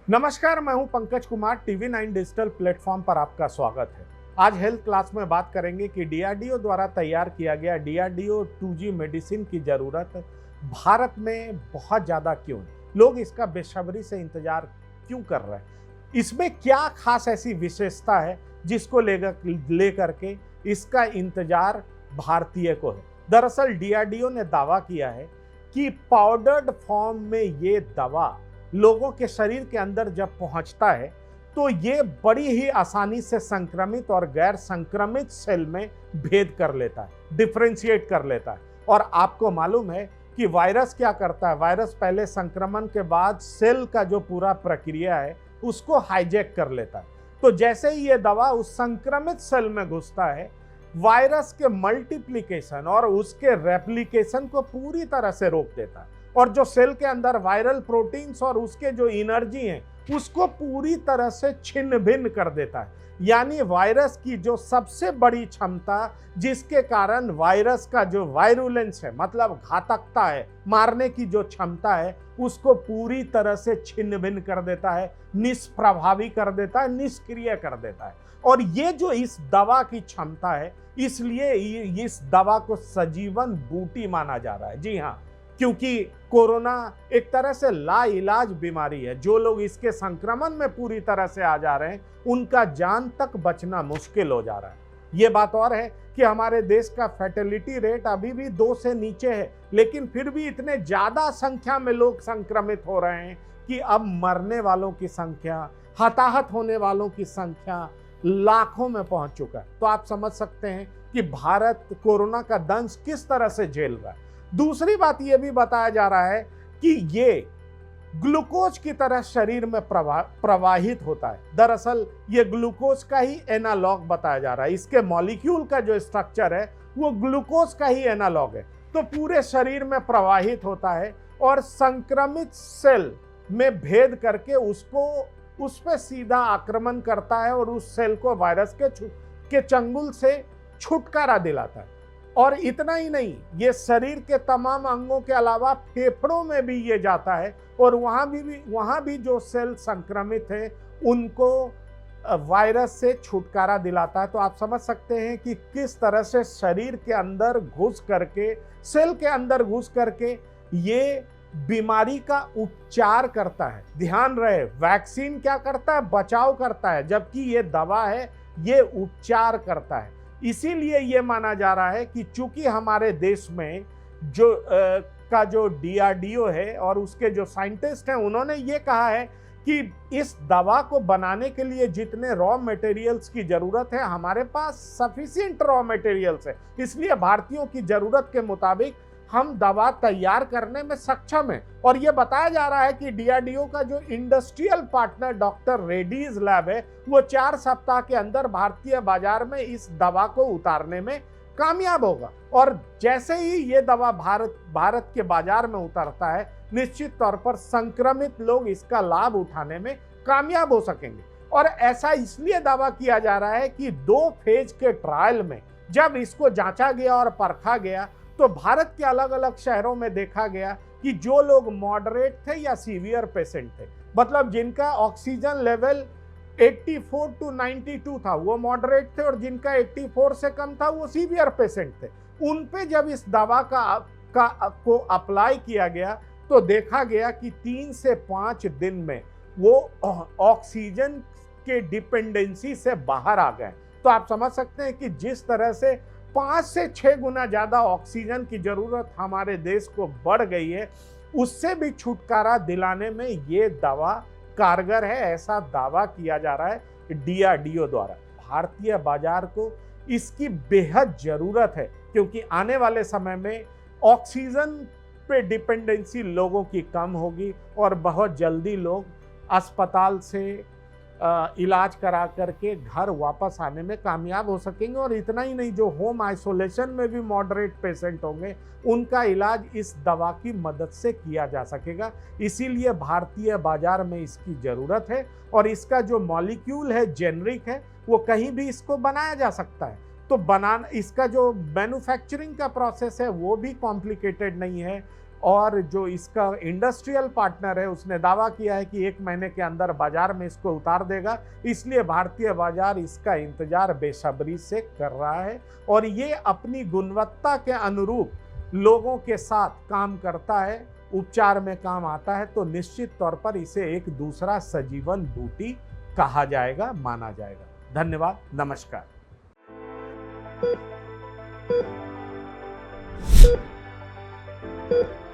नमस्कार, मैं हूं Pankaj Kumar. TV 9 digital platform पर आपका स्वागत है। आज हेल्थ क्लास में बात करेंगे कि डीआरडीओ द्वारा तैयार किया गया डीआरडीओ 2G मेडिसिन की जरूरत भारत में बहुत ज़्यादा क्यों है? लोग इसका बेसब्री से इंतजार क्यों कर रहे हैं? इसमें क्या खास ऐसी विशेषता है जिसको लेकर के इसका इंतजार भारतीय को है? दरअसल डीआरडीओ ने दावा किया है कि पाउडर्ड फॉर्म में ये दवा लोगों के शरीर के अंदर जब पहुंचता है तो ये बड़ी ही आसानी से संक्रमित और गैर संक्रमित सेल में भेद कर लेता है, डिफरेंशिएट कर लेता है। और आपको मालूम है कि वायरस क्या करता है? वायरस पहले संक्रमण के बाद सेल का जो पूरा प्रक्रिया है उसको हाईजैक कर लेता है। तो जैसे ही ये दवा उस संक्रमित सेल में घुसता है, वायरस के मल्टीप्लिकेशन और उसके रेप्लिकेशन को पूरी तरह से रोक देता है और जो सेल के अंदर वायरल प्रोटीन्स और उसके जो एनर्जी हैं उसको पूरी तरह से छिन्न भिन्न कर देता है। यानी वायरस की जो सबसे बड़ी क्षमता, जिसके कारण वायरस का जो वायरुलेंस है, मतलब घातकता है, मारने की जो क्षमता है, उसको पूरी तरह से छिन्न भिन्न कर देता है, निष्प्रभावी कर देता है, निष्क्रिय कर देता है। और ये जो इस दवा की क्षमता है, इसलिए इस दवा को सजीवन बूटी माना जा रहा है। जी हाँ, क्योंकि कोरोना एक तरह से लाइलाज बीमारी है। जो लोग इसके संक्रमण में पूरी तरह से आ जा रहे हैं, उनका जान तक बचना मुश्किल हो जा रहा है। ये बात और है कि हमारे देश का फर्टिलिटी रेट अभी भी 2 से नीचे है, लेकिन फिर भी इतने ज़्यादा संख्या में लोग संक्रमित हो रहे हैं कि अब मरने वालों की संख्या, हताहत होने वालों की संख्या लाखों में पहुंच चुका है। तो आप समझ सकते हैं कि भारत कोरोना का दंश किस तरह से झेल रहा है। दूसरी बात यह भी बताया जा रहा है कि ये ग्लूकोज की तरह शरीर में प्रवाहित होता है। दरअसल ये ग्लूकोज का ही एनालॉग बताया जा रहा है। इसके मॉलिक्यूल का जो स्ट्रक्चर है वो ग्लूकोज का ही एनालॉग है। तो पूरे शरीर में प्रवाहित होता है और संक्रमित सेल में भेद करके उस पर सीधा आक्रमण करता है और उस सेल को वायरस के चंगुल से छुटकारा दिलाता है। और इतना ही नहीं, ये शरीर के तमाम अंगों के अलावा फेफड़ों में भी ये जाता है और वहाँ भी जो सेल संक्रमित हैं उनको वायरस से छुटकारा दिलाता है। तो आप समझ सकते हैं कि किस तरह से शरीर के अंदर घुस करके, सेल के अंदर घुस करके ये बीमारी का उपचार करता है। ध्यान रहे, वैक्सीन क्या करता है? बचाव करता है, जबकि ये दवा है, ये उपचार करता है। इसीलिए ये माना जा रहा है कि चूंकि हमारे देश में जो डीआरडीओ है और उसके जो साइंटिस्ट हैं, उन्होंने ये कहा है कि इस दवा को बनाने के लिए जितने रॉ मटेरियल्स की जरूरत है, हमारे पास सफिशिएंट रॉ मटेरियल्स है। इसलिए भारतीयों की जरूरत के मुताबिक हम दवा तैयार करने में सक्षम हैं। और ये बताया जा रहा है कि डीआरडीओ का जो industrial partner doctor Reddy's lab है, वो 4 सप्ताह के अंदर भारतीय बाजार में इस दवा को उतारने में कामयाब होगा। और जैसे ही ये दवा भारत के बाजार में उतरता है, निश्चित तौर पर संक्रमित लोग इसका लाभ उठाने में कामयाब हो सकेंगे। और ऐसा इसलिए दावा किया जा रहा है कि 2 फेज के ट्रायल में जब इसको जांचा गया और परखा गया, तो भारत के अलग अलग शहरों में देखा गया कि जो लोग मॉडरेट थे या सीवियर पेशेंट थे, मतलब जिनका ऑक्सीजन लेवल 84 to 92 था, वो मॉडरेट थे, और जिनका 84 से कम था वो सीवियर पेशेंट थे। उन पे जब इस दवा को अप्लाई किया गया तो देखा गया कि 3 से 5 दिन में वो ऑक्सीजन के डिपेंडेंसी से बाहर आ गए। तो आप समझ सकते हैं कि जिस तरह से 5 से 6 गुना ज़्यादा ऑक्सीजन की ज़रूरत हमारे देश को बढ़ गई है, उससे भी छुटकारा दिलाने में ये दवा कारगर है, ऐसा दावा किया जा रहा है डीआरडीओ द्वारा। भारतीय बाजार को इसकी बेहद ज़रूरत है, क्योंकि आने वाले समय में ऑक्सीजन पे डिपेंडेंसी लोगों की कम होगी और बहुत जल्दी लोग अस्पताल से इलाज करा करके घर वापस आने में कामयाब हो सकेंगे। और इतना ही नहीं, जो होम आइसोलेशन में भी मॉडरेट पेशेंट होंगे, उनका इलाज इस दवा की मदद से किया जा सकेगा। इसीलिए भारतीय बाजार में इसकी ज़रूरत है और इसका जो मॉलिक्यूल है, जेनरिक है, वो कहीं भी इसको बनाया जा सकता है। तो बनाना, इसका जो मैन्युफैक्चरिंग का प्रोसेस है वो भी कॉम्प्लिकेटेड नहीं है, और जो इसका इंडस्ट्रियल पार्टनर है उसने दावा किया है कि 1 महीने के अंदर बाजार में इसको उतार देगा। इसलिए भारतीय बाजार इसका इंतजार बेसब्री से कर रहा है, और ये अपनी गुणवत्ता के अनुरूप लोगों के साथ काम करता है, उपचार में काम आता है, तो निश्चित तौर पर इसे एक दूसरा सजीवन बूटी कहा जाएगा, माना जाएगा। धन्यवाद, नमस्कार। Thank you.